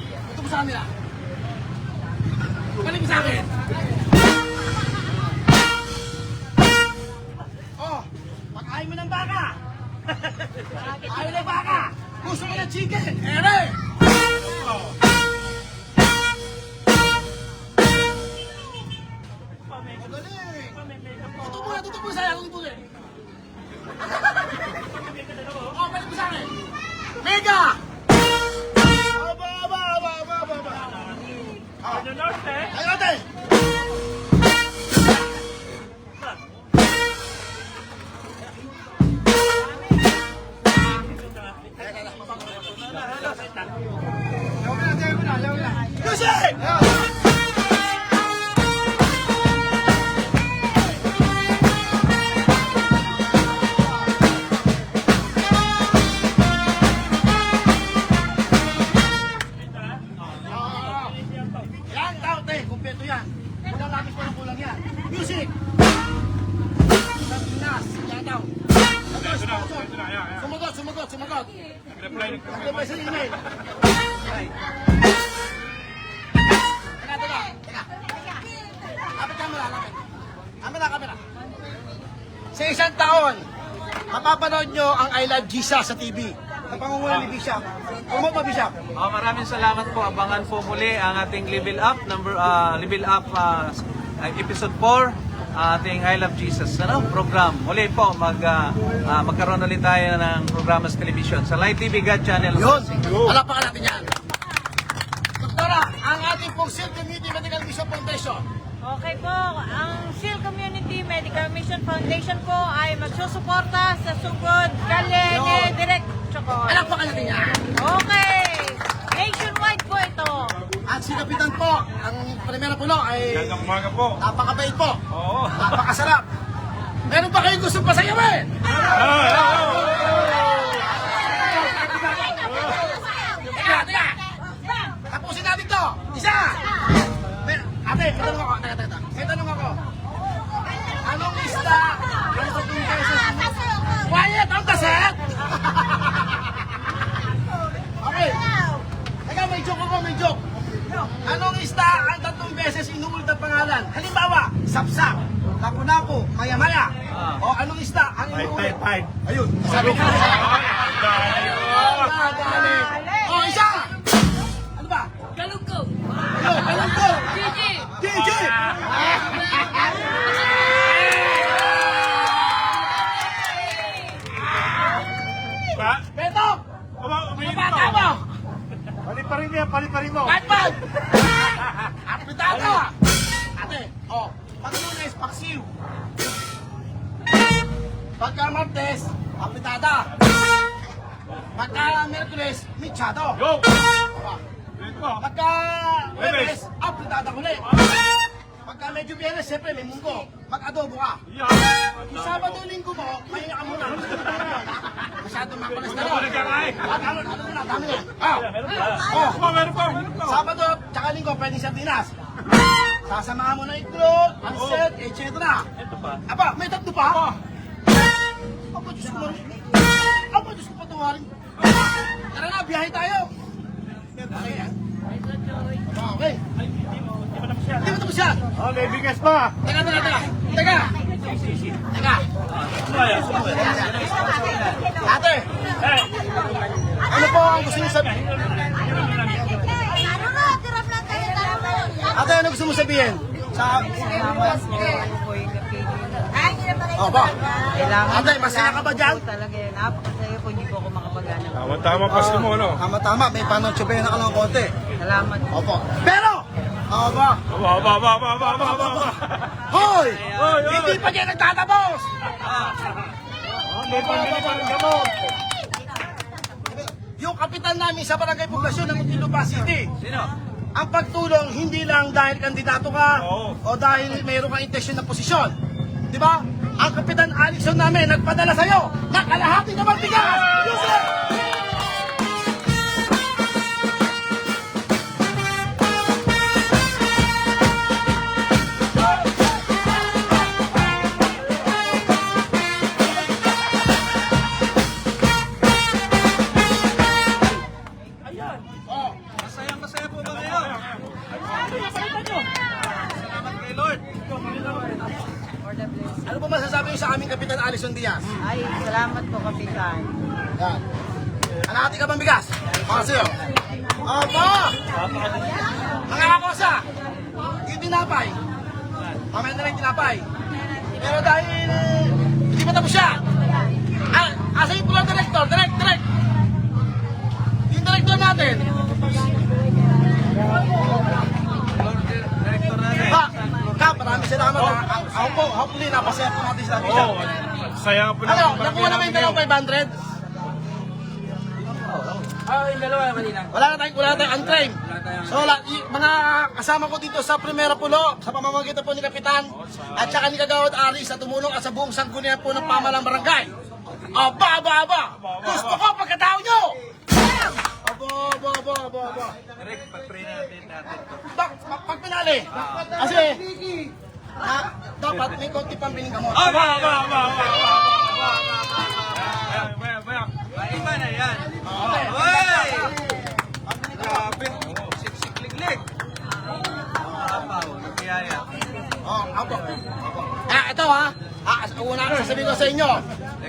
Ito mo sa kanila. Balik mo sa akin. Oh, pag-ayaw mo ng baka. Ayaw ng baka. Gusto mo ng chicken. Ere! Magaling. Tutubo sa'yo. Tutubo eh. Oh, balik mo sa akin. Mega! Aba. Ano norte? Ayote! Music! Yan, tao, te. Kompleto yan. Kulang natin po ng kulang yan. Music! Sa Pinas. Yan, tao. Sumagot. Nag-reply sa email. Teka. Lapit camera. Camera. Sa isang taon, mapapanood nyo ang I Love Jesus sa TV. Ang pangunguna ni Bishop. Kumo pa, Bishop? Maraming salamat po. Abangan po muli ang ating Level Up episode 4. Ating I Love Jesus program. Muli po magkaroon ulit tayo ng programa sa television sa Light TV God Channel. Yun. Palapakan natin yan. Doktora, ang ating pong Seal Community Medical Mission Foundation. Okay po, ang Seal Community Medical Mission Foundation po ay magsusuporta sa sugod kalye ni Direk Chokoy. Palapakan natin yan. Okay, nationwide po ito. At si Kapitan po, ang primera puno ay Gandang umaga po. napakabait po. Oo. Napakasarap. Meron pa kayong gustong pasayawin? Teka. Tapusin natin to. Isa. Ate, may tanong ako. Anong isda ang 3 pesos? Quiet, ang kaset! Okay. Teka, may joke. Anong isda ang 3 beses inuulit ang pangalan? Halimbawa, sapsap, napo-napo, maya-maya. O anong isda ang inuulit? Five. Ayun, sabi ko. O, isa! Ano ba? Galugko. Alam ko! Gigi. Gigi! Beto! Ano bata mo? Pali-pari mo. Batman! Apitado! Ate, pag lunes, paksiw. Pagka martes, apitada. Pagka Merkules, Michado. Yo! Wait po. Pagka Webes, apritada ko ulit. Pagka medyo Biyernes, siyempre may munggo. Mag-adobo ka. Yan. Yung Sabado, Linggo mo, mahinga ka muna. Masyadong makulas na Ano rin. nagkakain? Ano na, dami na. Meron po, meron po. Sabado, tsaka Linggo, pwedeng sardinas. Sasamahan mo na itlog, pansit, etc. Ito pa. Aba, may tatlo pa? Aba, Diyos ko marin. Aba, Diyos ko patawarin. Tara na, biyahe tayo. Okay, yan. Aba, okay. Hindi mo tapos yan. Oh, may bigas pa. Teka. Ate, Eh, ano po ang gusto niyo sabihin? Ate, ano gusto mo sabihin? Sa... Salamat po po yung napili. Opo. Kailangan Ate, masaya ka ba dyan? po talaga yan. Napakasaya po, hindi po ako makapagana. Tama Pasko mo, no? Tama, may panotsyopena ka ng konti. Salamat po. Opo. Pero, aba, Aba. hoy! Hoy! Hindi pa dyan nagtatapos! May pambili pa ng gamot. Yung kapitan namin sa Barangay Poblasyon ng Muntinlupa City, Sino? ang pagtulong hindi lang dahil kandidato ka Oo. o dahil mayroon kang intensyon na posisyon. Di ba? Ang Kapitan Alexon namin nagpadala sa'yo ng kalahati na bigas! Yusef! Masaya po ba kayo? Salamat kay Lord. Ano po masasabi niyo sa aming Kapitan Alexon Diaz? Ay, salamat po, Kapitan. Yan. Kalahati ka bang bigas? Para sa'yo. Opo! Mga kakosa, yung tinapay. Mamaya na rin tinapay. Pero dahil hindi pa tapos siya. Asa yung pulang director? Direct! Yung director natin. Director natin. Kap, maraming salamat. Hopefully, napasaya po natin sila. Oo. Saya po Ano, nakuha naman yung dalawang 500? Wala na tayong unclaim. So, mga kasama ko dito sa Primera Pulo, sa pamamagitan po ni Kapitan, at saka ni Kagawad Ari sa tumulong at sa buong sanggunian po ng pamalang barangay. Aba! Gusto ko pagkatao nyo! Aba! Direct, pag-pray natin. Pag pinali, kasi, dapat may konti pang biling gamot. Aba. Iba na yan. Okay. Hoy! Grabe. Siksik-liglig. Apaw, nagkiyaya. Apo. Ito ha. Una sasabihin ko sa inyo.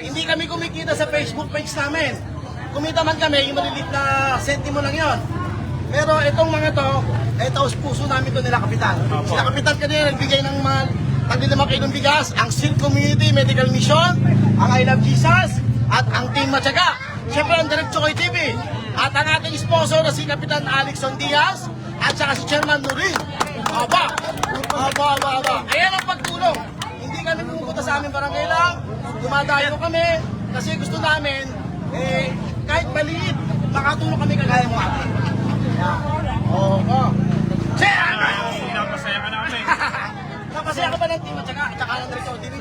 Hindi kami kumikita sa Facebook page namin. Kumita man kami, yung maliliit na sentimo lang yon. Pero itong mga to, taos puso namin to nila Kapitan. Sila Kapitan kanina nagbigay ng mga tagli 5 kilong bigas, ang SEAL Community Medical Mission, ang I Love Jesus, at ang Team Matyaga. Siyempre ang Direct Chokoy TV. At ang ating sponsor na si Kapitan Alexon Diaz, at saka si Chairman Nurin. Aba! Ayan ang pagtulong. Hindi kami pumupunta sa aming barangay lang. Dumadayo kami kasi gusto namin, kahit maliit, makatulong kami kagaya mo ate. Oo. Napasaya ka namin. Napasaya ka ba ng team at saka ng Direct Chokoy TV?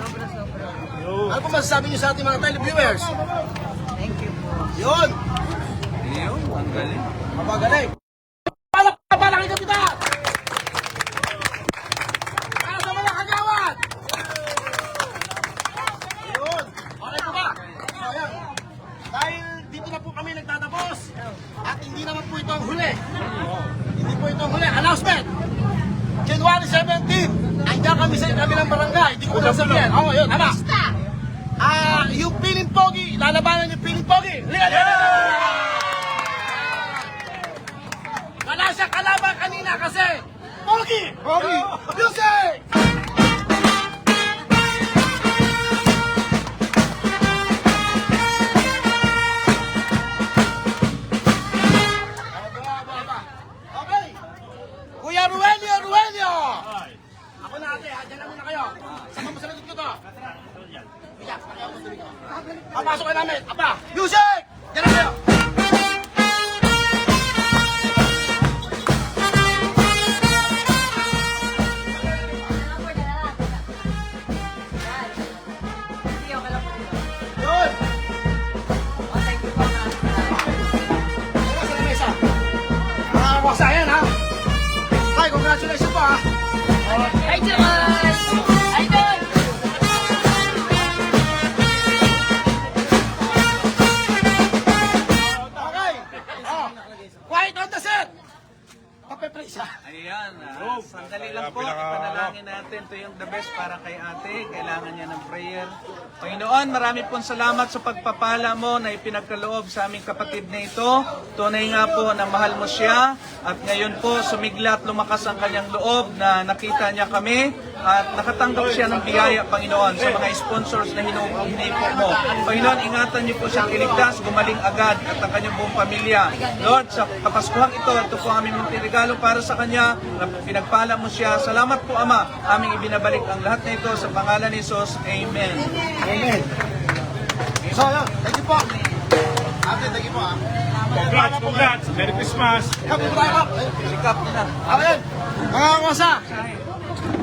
Ano po masasabi niyo sa ating mga televiewers? Thank you po. Yun! Yun, ang galing. Mapagaling! Palak kay Kapitan! Para sa mga kagawad! Yun! Okay po ba? Ayan. Dahil dito na po kami nagtatapos at hindi naman po ito ang huli. Hindi po ito ang huli. Announcement! January 17, andiyan kami sa kabilang barangay. Hindi ko na sabihin. Oo, yun. Tama. Yung Piling Pogi, lalabanan yung Piling Pogi. Liga! Wala siyang kalaban kanina kasi Pogi! Music! Okay! Kuya Ruelio! Ako na ate, dyan na muna kayo. Sama mo sa likod ko to. Papasok ka namin. Apa, music! Dyan na kayo. Congratulations po ha. Ay, Jokoy! Idol! Okay. Oh. Quiet on the set. Pape-play siya. Ayan, sandali lang po, ipanalangin natin. Ito yung the best para kay ate. Kailangan niya ng prayer. Panginoon, marami pong salamat sa pagpapala mo na ipinagkaloob sa aming kapatid na ito. Tunay nga po na mahal mo siya. At ngayon po, sumigla at lumakas ang kanyang loob na nakita niya kami. At nakatanggap siya ng biyaya, Panginoon, sa mga sponsors na hinipo mo. Panginoon, ingatan niyo po siyang iligtas, gumaling agad at ang kanyang buong pamilya. Lord, sa kapaskuhang ito po ang aming munting regalo para sa kanya na pinagpala mo siya. Salamat po, Ama. Aming ibinabalik ang lahat na ito sa pangalan ni Jesus. Amen. Amen. So, yun. Thank you po. Ate, thank you po ha. Congrats! Merry Christmas! Happy tayo po. Sikap na. Ayan. Mga kakosa,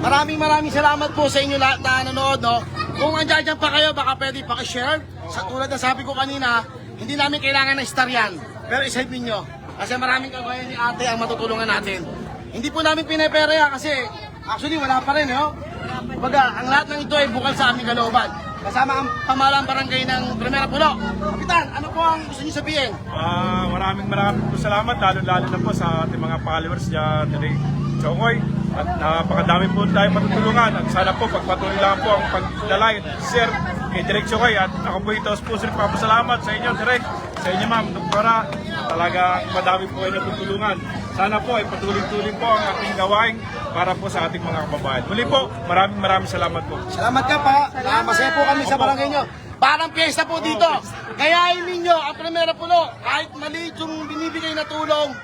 maraming salamat po sa inyo lahat na nanonood, no? Kung andyan pa kayo, baka pwede pakishare. Sa tulad na sabi ko kanina, hindi namin kailangan ng star yan. Pero isipin nyo, kasi maraming kagaya ni ate ang matutulungan natin. Hindi po namin pinepera yan kasi actually wala pa rin, no? Baga, ang lahat ng ito ay bukal sa aming kalooban. Kasama ang pamahalang barangay ng Primera Pulo. Kapitan, ano po ang gusto niyo sabihin? Maraming po salamat, lalo na po sa ating mga followers dyan, Direk Chokoy. At napakadami po tayo matutulungan. At sana po pagpatuloy lang po ang pagdalay Sir kay Direk Chokoy. At ako po ito, puso rin papasalamat sa inyo, Direk, sa inyo ma'am, Doktora. Talaga madami po kayo natutulungan. Sana po ay patuloy-tuloy po ang ating gawain para po sa ating mga kababayan. Muli po, maraming salamat po. Salamat ka pa. Masaya po kami sa barangay nyo. Parang piyesta po dito. Kayain ninyo ang Primera Pulo. Kahit maliit yung binibigay na tulong,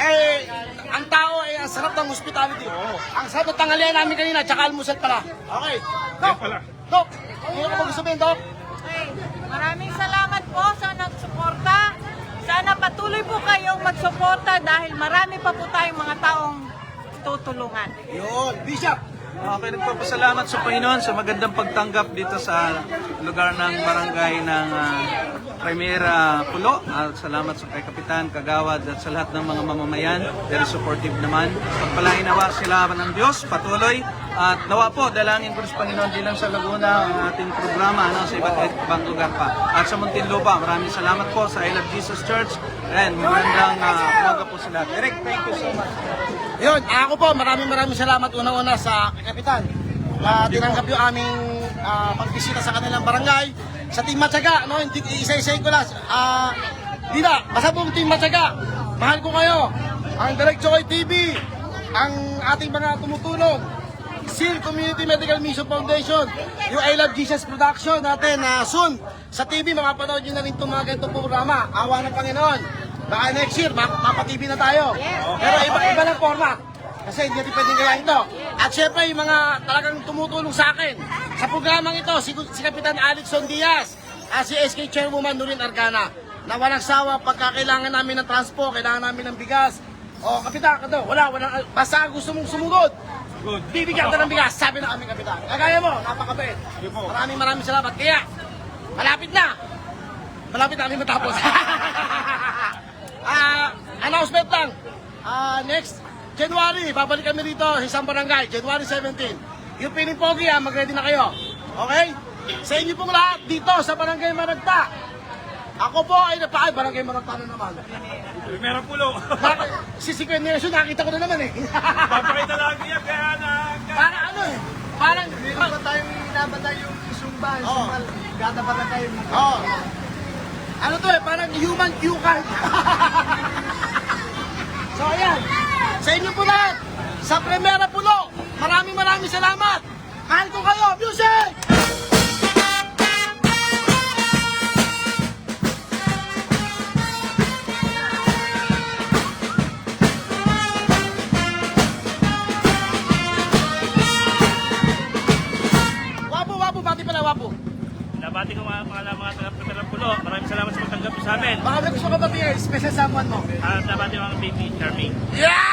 eh, ang tao ay ang sarap ng hospitality. Ang sarap ng tanghalian namin kanina, tsaka almusal pala. Okay. Dok, pala. Dok, ano ka ba gusto sabihin, Dok? Okay. Maraming salamat po sa nagsuporta. Sana patuloy po kayong magsuporta dahil marami pa po tayong mga taong tutulungan. Yun, Bishop. Okay, nagpapasalamat sa Panginoon sa magandang pagtanggap dito sa lugar ng barangay ng Primera Pulo. At salamat sa kay Kapitan, Kagawad at sa lahat ng mga mamamayan. Very supportive naman. Pagpalain nawa sila ng Diyos, patuloy. At nawa po, dalangin ko sa Panginoon din lang sa Laguna ang ating programa sa iba't ibang lugar pa. At sa Muntinlupa, maraming salamat po sa I Love Jesus Church. And magandang umaga po sa lahat. Eric, thank you so much. Yun, ako po, maraming salamat unang-una sa Kapitan na tinanggap yung aming pagbisita sa kanilang barangay. Sa Team Matyaga, no, hindi isa-isahin ko lang. Dila, basta buong Team Matyaga. Mahal ko kayo. Ang Direk Chokoy TV, ang ating mga tumutulong. SEAL Community Medical Mission Foundation, yung I Love Jesus Production natin na soon sa TV, makapanood nyo na rin itong mga ganitong programa. Awa ng Panginoon. Baka next year, mapa-TV na tayo. Pero iba lang format. Kasi hindi natin pwedeng gayahin ito. At syempre, yung mga talagang tumutulong sa akin sa programang ito, si Kapitan Alexon Diaz, at si SK Chairwoman Nurin Argana, na walang sawa pagka kailangan namin ng transpo, kailangan namin ng bigas. O, Kapitan, wala, basta gusto mong sumugod. Bibigyan ka ng bigas, sabi na aming Kapitan. Kagaya mo, napakabait. Maraming salamat. Kaya, malapit na kami matapos. Announcement lang. Next January, babalik kami rito sa isang barangay, January 17. Yung piling pogi, mag-ready na kayo. Okay? Sa inyo pong lahat dito sa Barangay Maragta. Ako po ay Barangay Maragta na naman. Primera Pulo. Si Nelson, nakita ko na naman eh. Papakita lagi yan, kaya Parang ano eh. Parang Meron ba tayong inabatay yung sumbal? Oo. Gata ba na tayo? Oh. Ano to eh, parang human cue card. So ayan, sa inyo po lahat, sa Primera Pulo, maraming salamat. Mahal ko kayo, music! Wapo, bati pala, wapo. Nabati ko mga taga-Primera Pulo. Maraming salamat sa pagtanggap sa amin. Baka may gusto ka ba bigay, special someone mo? At nabati ko mga baby Charming. Yeah!